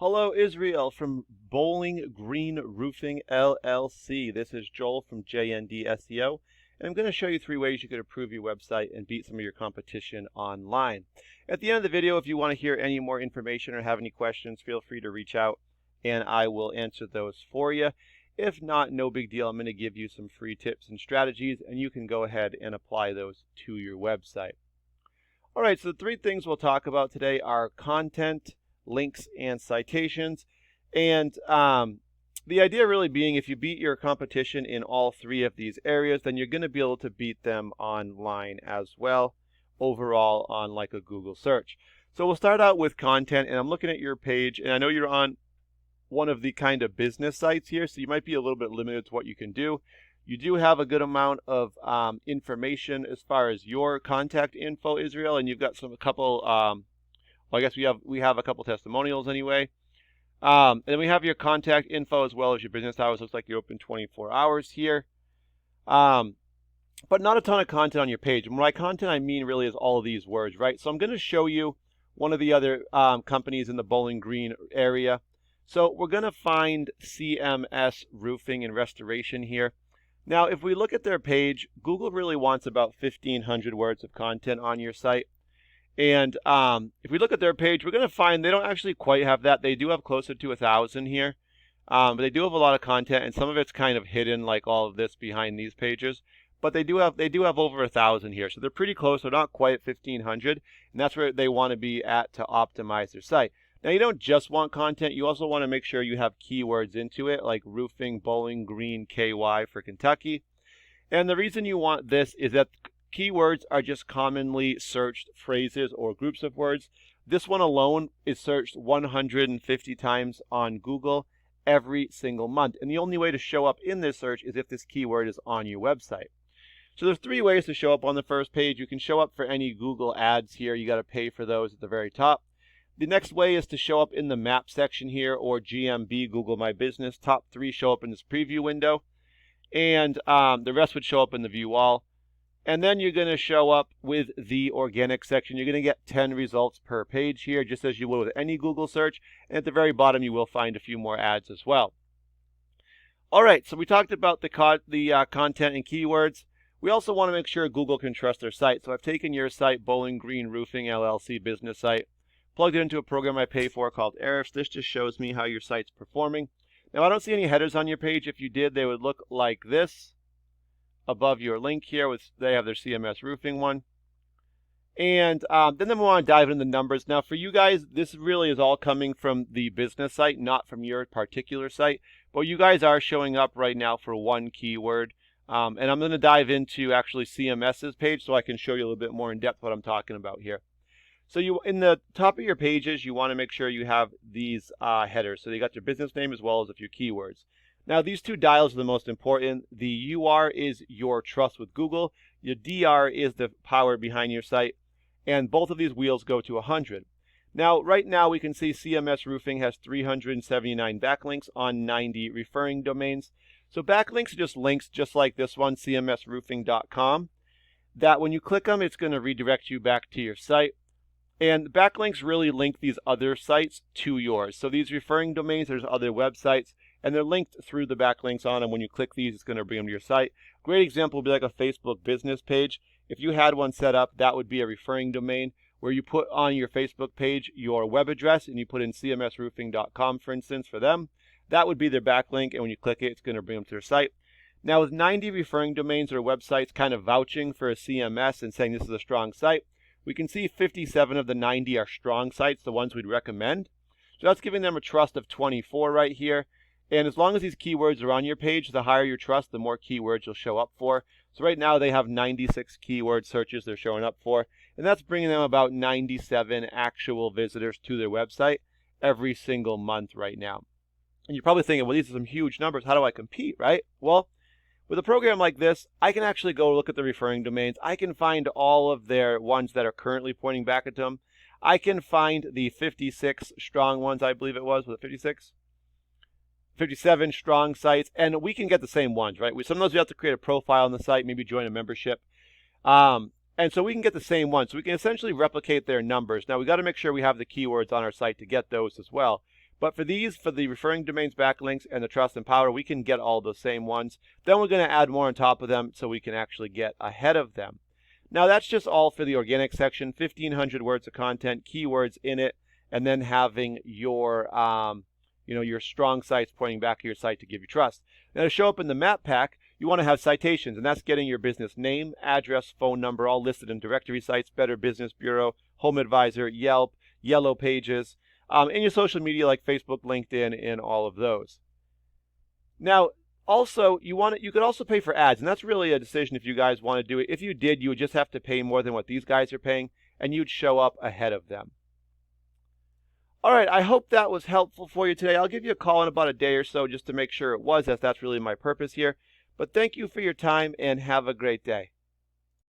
Hello, Israel from Bowling Green Roofing LLC. This is Joel from JND SEO, and I'm going to show you 3 ways you could improve your website and beat some of your competition online. At the end of the video, if you want to hear any more information or have any questions, feel free to reach out and I will answer those for you. If not, no big deal. I'm going to give you some free tips and strategies, and you can go ahead and apply those to your website. All right, so the 3 things we'll talk about today are content, links, and citations. And the idea really being, if you beat your competition in all 3 of these areas, then you're going to be able to beat them online as well, overall on like a Google search. So we'll start out with content, and I'm looking at your page, and I know you're on one of the kind of business sites here, so you might be a little bit limited to what you can do. You do have a good amount of information as far as your contact info, Israel, and you've got a couple. Well, I guess we have a couple testimonials anyway. And then we have your contact info as well as your business hours. Looks like you're open 24 hours here. But not a ton of content on your page. And by content, I mean really is all of these words, right? So I'm going to show you one of the other companies in the Bowling Green area. So we're going to find CMS Roofing and Restoration here. Now, if we look at their page, Google really wants about 1,500 words of content on your site. And if we look at their page, we're going to find they don't actually quite have that. They do have closer to 1,000 here. But they do have a lot of content, and some of it's kind of hidden, like all of this behind these pages. But they do have over 1,000 here. So they're pretty close. They're not quite 1,500. And that's where they want to be at to optimize their site. Now, you don't just want content. You also want to make sure you have keywords into it, like roofing, Bowling Green, KY for Kentucky. And the reason you want this is that keywords are just commonly searched phrases or groups of words. This one alone is searched 150 times on Google every single month. And the only way to show up in this search is if this keyword is on your website. So there's 3 ways to show up on the first page. You can show up for any Google ads here. You got to pay for those at the very top. The next way is to show up in the map section here, or GMB, Google My Business. Top 3 show up in this preview window. And the rest would show up in the view all. And then you're going to show up with the organic section. You're going to get 10 results per page here, just as you would with any Google search. And at the very bottom, you will find a few more ads as well. All right, so we talked about the content and keywords. We also want to make sure Google can trust their site. So I've taken your site, Bowling Green Roofing LLC business site, plugged it into a program I pay for called Ahrefs. This just shows me how your site's performing. Now, I don't see any headers on your page. If you did, they would look like this. Above your link here, they have their CMS roofing one. And then we want to dive into the numbers. Now, for you guys, this really is all coming from the business site, not from your particular site. But you guys are showing up right now for one keyword. And I'm going to dive into actually CMS's page so I can show you a little bit more in depth what I'm talking about here. So in the top of your pages, you want to make sure you have these headers. So you got your business name as well as a few keywords. Now, these 2 dials are the most important. The UR is your trust with Google. Your DR is the power behind your site. And both of these wheels go to 100. Now, right now, we can see CMS Roofing has 379 backlinks on 90 referring domains. So backlinks are just links just like this one, cmsroofing.com, that when you click them, it's going to redirect you back to your site. And backlinks really link these other sites to yours. So these referring domains, there's other websites, and they're linked through the backlinks on them. When you click these, it's going to bring them to your site. Great example would be like a Facebook business page. If you had one set up, that would be a referring domain where you put on your Facebook page your web address and you put in cmsroofing.com, for instance, for them. That would be their backlink, and when you click it, it's going to bring them to their site. Now, with 90 referring domains or websites kind of vouching for a CMS and saying this is a strong site, we can see 57 of the 90 are strong sites, the ones we'd recommend. So that's giving them a trust of 24 right here. And as long as these keywords are on your page, the higher your trust, the more keywords you'll show up for. So right now they have 96 keyword searches they're showing up for. And that's bringing them about 97 actual visitors to their website every single month right now. And you're probably thinking, well, these are some huge numbers. How do I compete, right? Well, with a program like this, I can actually go look at the referring domains. I can find all of their ones that are currently pointing back at them. I can find the 56 strong ones, I believe it was it 56? 57 strong sites, and we can get the same ones, right? Sometimes we have to create a profile on the site, maybe join a membership. And so we can get the same ones. So we can essentially replicate their numbers. Now, we got to make sure we have the keywords on our site to get those as well. But for these, for the referring domains backlinks and the trust and power, we can get all those same ones. Then we're going to add more on top of them so we can actually get ahead of them. Now that's just all for the organic section, 1,500 words of content, keywords in it, and then having your your strong sites pointing back to your site to give you trust. Now to show up in the map pack, you want to have citations, and that's getting your business name, address, phone number, all listed in directory sites, Better Business Bureau, Home Advisor, Yelp, Yellow Pages, and your social media like Facebook, LinkedIn, and all of those. Now, also, you could also pay for ads, and that's really a decision if you guys want to do it. If you did, you would just have to pay more than what these guys are paying, and you'd show up ahead of them. All right, I hope that was helpful for you today. I'll give you a call in about a day or so just to make sure it was, as that's really my purpose here. But thank you for your time, and have a great day.